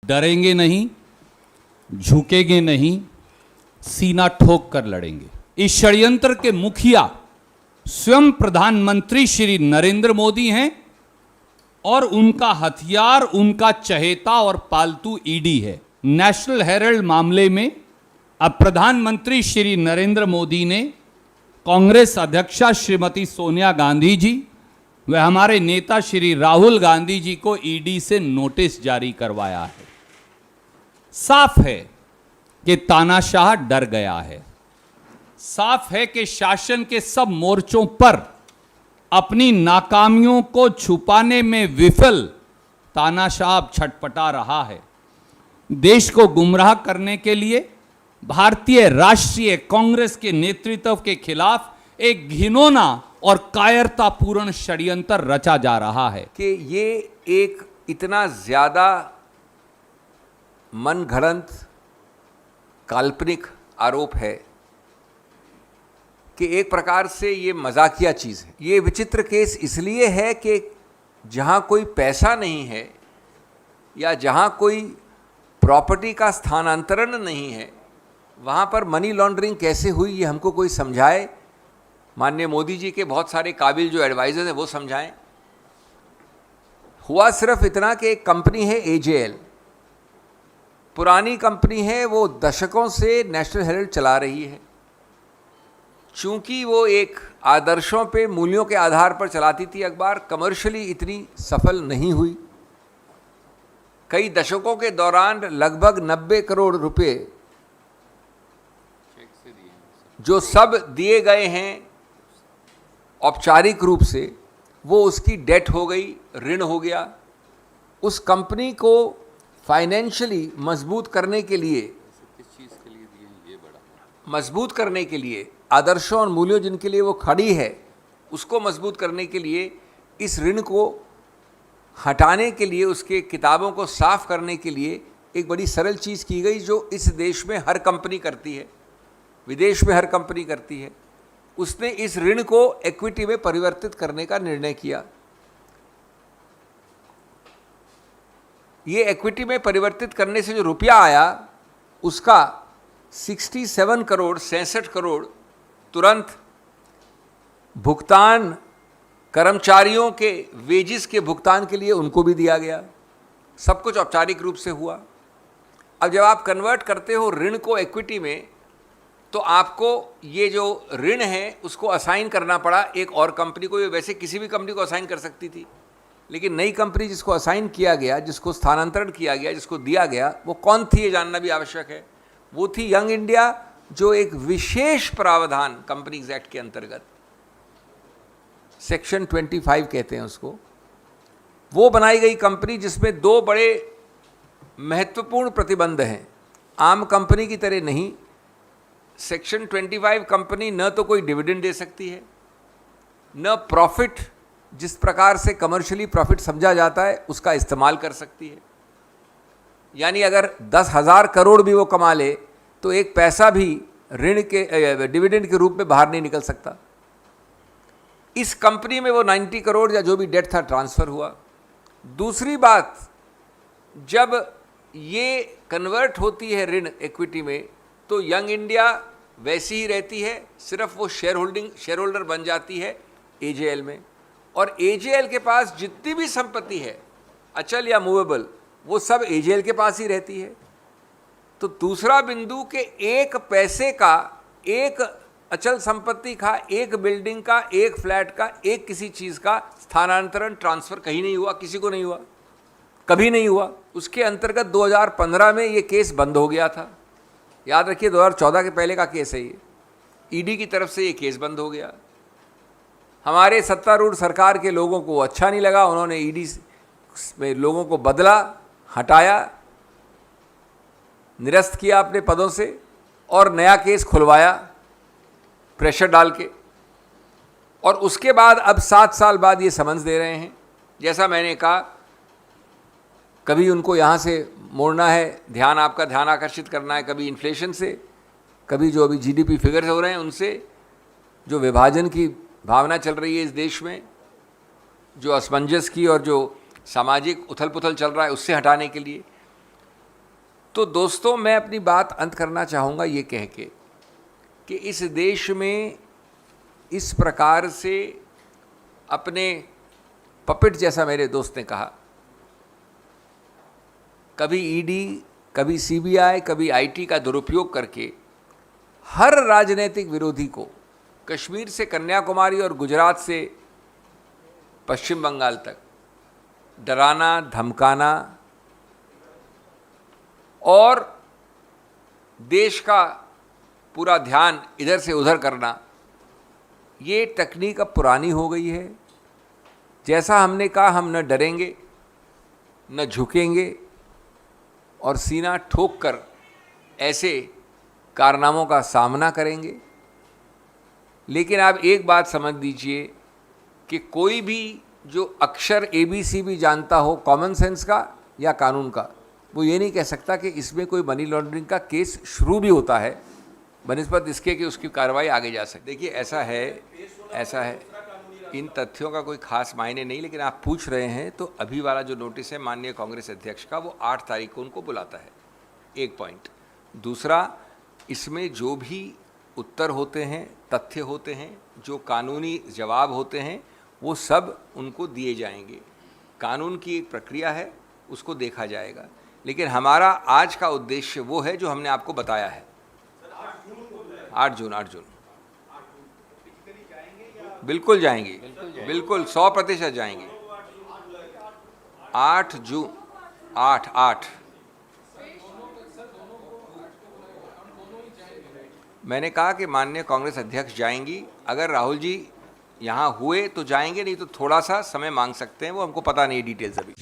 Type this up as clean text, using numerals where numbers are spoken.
डरेंगे नहीं, झुकेंगे नहीं, सीना ठोक कर लड़ेंगे। इस षड्यंत्र के मुखिया स्वयं प्रधानमंत्री श्री नरेंद्र मोदी हैं और उनका हथियार उनका चहेता और पालतू ईडी है। नेशनल हेराल्ड मामले में अब प्रधानमंत्री श्री नरेंद्र मोदी ने कांग्रेस अध्यक्षा श्रीमती सोनिया गांधी जी व हमारे नेता श्री राहुल गांधी जी को ईडी से नोटिस जारी करवाया है। साफ है कि तानाशाह डर गया है। साफ है कि शासन के सब मोर्चों पर अपनी नाकामियों को छुपाने में विफल तानाशाह अब छटपटा रहा है। देश को गुमराह करने के लिए भारतीय राष्ट्रीय कांग्रेस के नेतृत्व के खिलाफ एक घिनौना और कायरतापूर्ण षड्यंत्र रचा जा रहा है कि ये एक इतना ज्यादा मनगढ़ंत काल्पनिक आरोप है कि एक प्रकार से ये मजाकिया चीज़ है। ये विचित्र केस इसलिए है कि जहाँ कोई पैसा नहीं है या जहाँ कोई प्रॉपर्टी का स्थानांतरण नहीं है, वहाँ पर मनी लॉन्ड्रिंग कैसे हुई ये हमको कोई समझाए। माननीय मोदी जी के बहुत सारे काबिल जो एडवाइजर हैं वो समझाएं। हुआ सिर्फ इतना कि एक कंपनी है AJL, पुरानी कंपनी है, वो दशकों से नेशनल हेराल्ड चला रही है। चूंकि वो एक आदर्शों पे, मूल्यों के आधार पर चलाती थी अखबार, कमर्शियली इतनी सफल नहीं हुई। कई दशकों के दौरान लगभग 90 करोड़ रुपए जो सब दिए गए हैं औपचारिक रूप से, वो उसकी डेट हो गई, ऋण हो गया। उस कंपनी को फाइनेंशियली मजबूत करने के लिए, किस चीज़ के लिए दिए हैं ये बड़ा मजबूत करने के लिए, आदर्शों और मूल्यों जिनके लिए वो खड़ी है उसको मजबूत करने के लिए, इस ऋण को हटाने के लिए, उसके किताबों को साफ करने के लिए एक बड़ी सरल चीज़ की गई जो इस देश में हर कंपनी करती है, विदेश में हर कंपनी करती है। उसने इस ऋण को इक्विटी में परिवर्तित करने का निर्णय किया। ये इक्विटी में परिवर्तित करने से जो रुपया आया उसका 67 करोड़ तुरंत भुगतान कर्मचारियों के वेजिस के भुगतान के लिए उनको भी दिया गया। सब कुछ औपचारिक रूप से हुआ। अब जब आप कन्वर्ट करते हो ऋण को इक्विटी में, तो आपको ये जो ऋण है उसको असाइन करना पड़ा एक और कंपनी को। ये वैसे किसी भी कंपनी को असाइन कर सकती थी, लेकिन नई कंपनी जिसको असाइन किया गया, जिसको स्थानांतरण किया गया, जिसको दिया गया, वो कौन थी ये जानना भी आवश्यक है। वो थी यंग इंडिया, जो एक विशेष प्रावधान कंपनीज एक्ट के अंतर्गत, सेक्शन 25 कहते हैं उसको, वो बनाई गई कंपनी जिसमें दो बड़े महत्वपूर्ण प्रतिबंध हैं। आम कंपनी की तरह नहीं, सेक्शन 25 कंपनी न तो कोई डिविडेंड दे सकती है, न प्रॉफिट, जिस प्रकार से कमर्शियली प्रॉफिट समझा जाता है, उसका इस्तेमाल कर सकती है। यानी अगर 10,000 करोड़ भी वो कमा ले तो एक पैसा भी ऋण के डिविडेंड के रूप में बाहर नहीं निकल सकता। इस कंपनी में वो 90 करोड़ या जो भी डेट था ट्रांसफ़र हुआ। दूसरी बात, जब ये कन्वर्ट होती है ऋण इक्विटी में, तो यंग इंडिया वैसी ही रहती है, सिर्फ वो शेयर होल्डर बन जाती है AJL में, और AJL के पास जितनी भी संपत्ति है, अचल या मूवेबल, वो सब AJL के पास ही रहती है। तो दूसरा बिंदु के एक पैसे का, एक अचल संपत्ति का, एक बिल्डिंग का, एक फ्लैट का, एक किसी चीज़ का स्थानांतरण, ट्रांसफ़र कहीं नहीं हुआ, किसी को नहीं हुआ, कभी नहीं हुआ। उसके अंतर्गत 2015 में ये केस बंद हो गया था। याद रखिए 2014 के पहले का केस है ये। ईडी की तरफ से ये केस बंद हो गया। हमारे सत्तारूढ़ सरकार के लोगों को अच्छा नहीं लगा, उन्होंने ईडी में लोगों को बदला, हटाया, निरस्त किया अपने पदों से और नया केस खुलवाया प्रेशर डाल के। और उसके बाद अब 7 साल बाद ये समन्स दे रहे हैं। जैसा मैंने कहा, कभी उनको यहाँ से मोड़ना है, आपका ध्यान आकर्षित करना है, कभी इन्फ्लेशन से, कभी जो अभी GDP फिगर्स हो रहे हैं उनसे, जो विभाजन की भावना चल रही है इस देश में, जो असमंजस की और जो सामाजिक उथल पुथल चल रहा है उससे हटाने के लिए। तो दोस्तों, मैं अपनी बात अंत करना चाहूँगा ये कह के कि इस देश में इस प्रकार से अपने पपेट, जैसा मेरे दोस्त ने कहा, कभी ईडी, कभी सीबीआई, कभी आईटी का दुरुपयोग करके हर राजनीतिक विरोधी को कश्मीर से कन्याकुमारी और गुजरात से पश्चिम बंगाल तक डराना, धमकाना और देश का पूरा ध्यान इधर से उधर करना, ये तकनीक अब पुरानी हो गई है। जैसा हमने कहा, हम न डरेंगे, न झुकेंगे और सीना ठोक कर ऐसे कारनामों का सामना करेंगे। लेकिन आप एक बात समझ लीजिए कि कोई भी जो अक्षर ABC भी जानता हो कॉमन सेंस का या कानून का, वो ये नहीं कह सकता कि इसमें कोई मनी लॉन्ड्रिंग का केस शुरू भी होता है बनिस्बत इसके कि उसकी कार्रवाई आगे जा सकती। देखिए, ऐसा है, इन तथ्यों का कोई खास मायने नहीं, लेकिन आप पूछ रहे हैं तो अभी वाला जो नोटिस है माननीय कांग्रेस अध्यक्ष का, वो 8 तारीख को उनको बुलाता है, एक पॉइंट। दूसरा, इसमें जो भी उत्तर होते हैं, तथ्य होते हैं, जो कानूनी जवाब होते हैं, वो सब उनको दिए जाएंगे। कानून की एक प्रक्रिया है, उसको देखा जाएगा। लेकिन हमारा आज का उद्देश्य वो है जो हमने आपको बताया है। 8 जून बिल्कुल जाएंगे, बिल्कुल 100% जाएंगे। 8 जून 8 मैंने कहा कि माननीय कांग्रेस अध्यक्ष जाएंगी। अगर राहुल जी यहाँ हुए तो जाएंगे, नहीं तो थोड़ा सा समय मांग सकते हैं, वो हमको पता नहीं डिटेल्स अभी।